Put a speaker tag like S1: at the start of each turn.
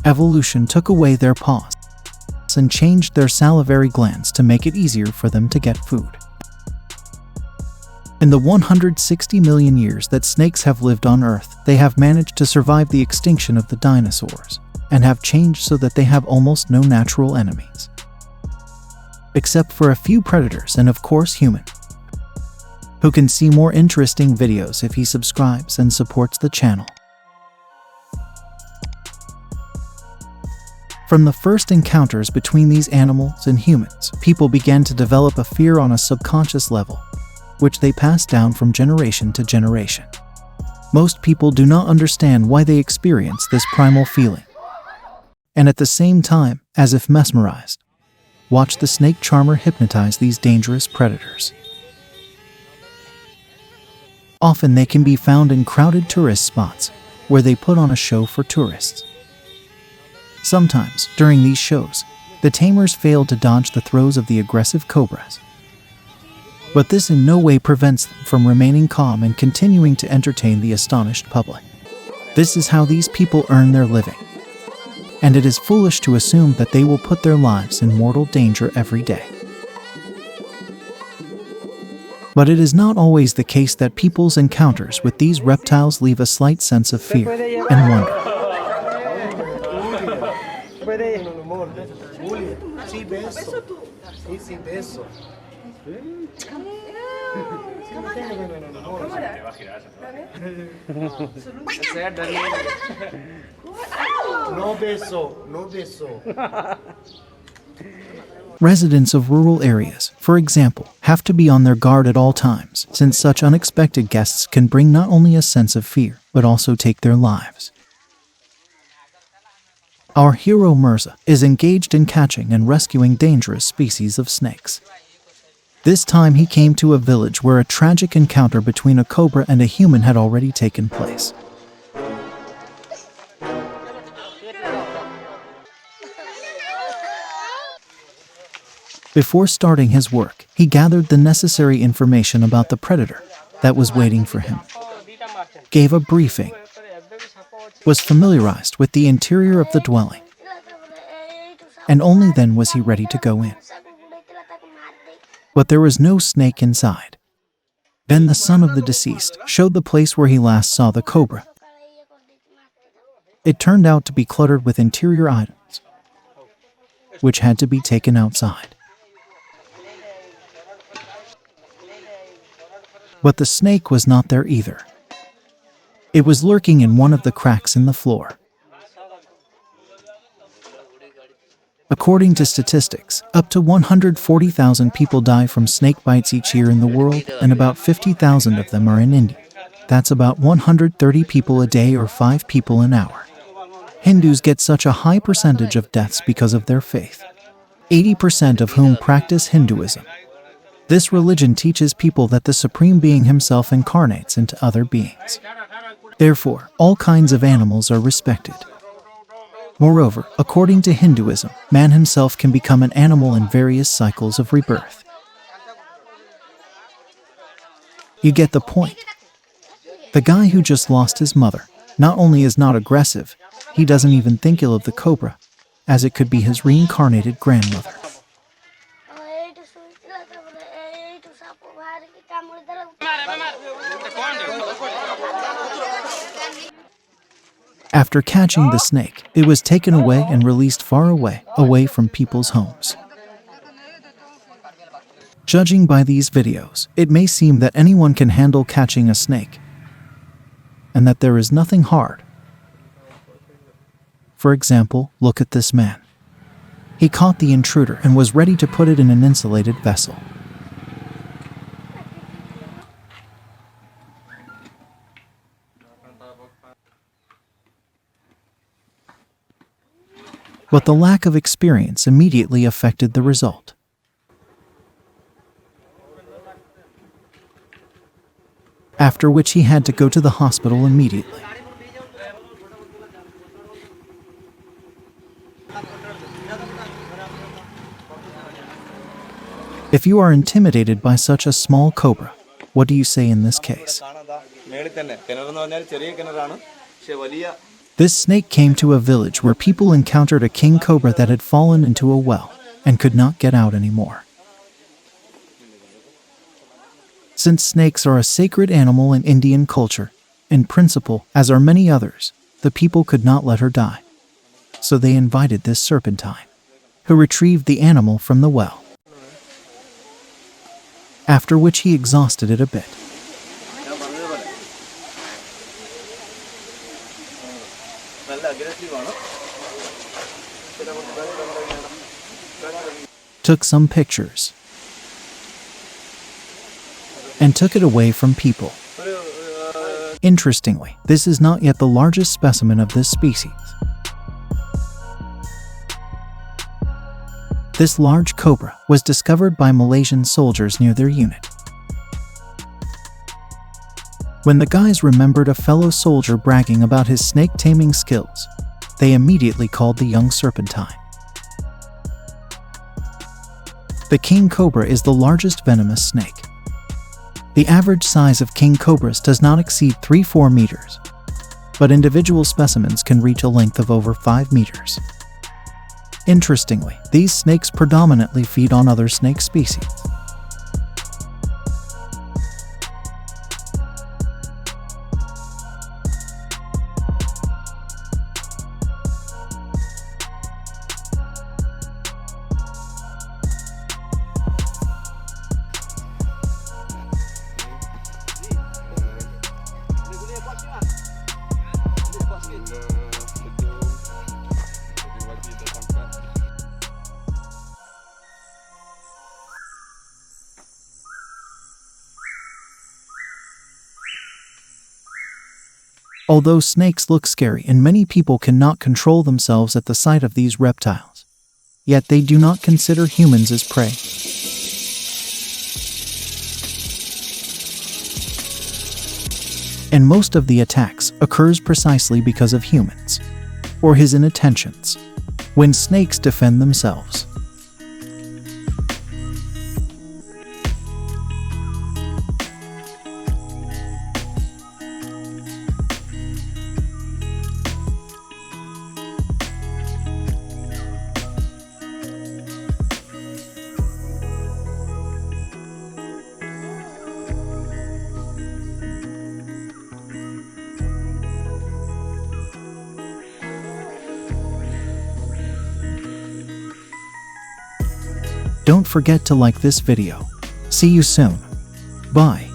S1: Evolution took away their paws and changed their salivary glands to make it easier for them to get food. In the 160 million years that snakes have lived on Earth, they have managed to survive the extinction of the dinosaurs and have changed so that they have almost no natural enemies, except for a few predators and of course humans, who can see more interesting videos if he subscribes and supports the channel. From the first encounters between these animals and humans, people began to develop a fear on a subconscious level, which they pass down from generation to generation. Most people do not understand why they experience this primal feeling, and at the same time, as if mesmerized, watch the snake charmer hypnotize these dangerous predators. Often they can be found in crowded tourist spots, where they put on a show for tourists. Sometimes, during these shows, the tamers fail to dodge the throws of the aggressive cobras. But this in no way prevents them from remaining calm and continuing to entertain the astonished public. This is how these people earn their living, and it is foolish to assume that they will put their lives in mortal danger every day. But it is not always the case that people's encounters with these reptiles leave a slight sense of fear and wonder. Residents of rural areas, for example, have to be on their guard at all times, since such unexpected guests can bring not only a sense of fear, but also take their lives. Our hero Mirza is engaged in catching and rescuing dangerous species of snakes. This time he came to a village where a tragic encounter between a cobra and a human had already taken place. Before starting his work, he gathered the necessary information about the predator that was waiting for him, gave a briefing, was familiarized with the interior of the dwelling, and only then was he ready to go in. But there was no snake inside. Then the son of the deceased showed the place where he last saw the cobra. It turned out to be cluttered with interior items, which had to be taken outside. But the snake was not there either. It was lurking in one of the cracks in the floor. According to statistics, up to 140,000 people die from snake bites each year in the world, and about 50,000 of them are in India. That's about 130 people a day or 5 people an hour. Hindus get such a high percentage of deaths because of their faith, 80% of whom practice Hinduism. This religion teaches people that the Supreme Being himself incarnates into other beings. Therefore, all kinds of animals are respected. Moreover, according to Hinduism, man himself can become an animal in various cycles of rebirth. You get the point. The guy who just lost his mother not only is not aggressive, he doesn't even think ill of the cobra, as it could be his reincarnated grandmother. After catching the snake, it was taken away and released far away from people's homes. Judging by these videos, it may seem that anyone can handle catching a snake, and that there is nothing hard. For example, look at this man. He caught the intruder and was ready to put it in an insulated vessel. But the lack of experience immediately affected the result. After which he had to go to the hospital immediately. If you are intimidated by such a small cobra, what do you say in this case? This snake came to a village where people encountered a king cobra that had fallen into a well and could not get out anymore. Since snakes are a sacred animal in Indian culture, in principle, as are many others, the people could not let her die. So they invited this serpentine, who retrieved the animal from the well, after which he exhausted it a bit. Took some pictures, and took it away from people. Interestingly, this is not yet the largest specimen of this species. This large cobra was discovered by Malaysian soldiers near their unit. When the guys remembered a fellow soldier bragging about his snake taming skills, they immediately called the young serpentine. The king cobra is the largest venomous snake. The average size of king cobras does not exceed 3-4 meters, but individual specimens can reach a length of over 5 meters. Interestingly, these snakes predominantly feed on other snake species. Although snakes look scary and many people cannot control themselves at the sight of these reptiles, yet they do not consider humans as prey. And most of the attacks occurs precisely because of humans, or his inattentions, when snakes defend themselves. Don't forget to like this video. See you soon. Bye.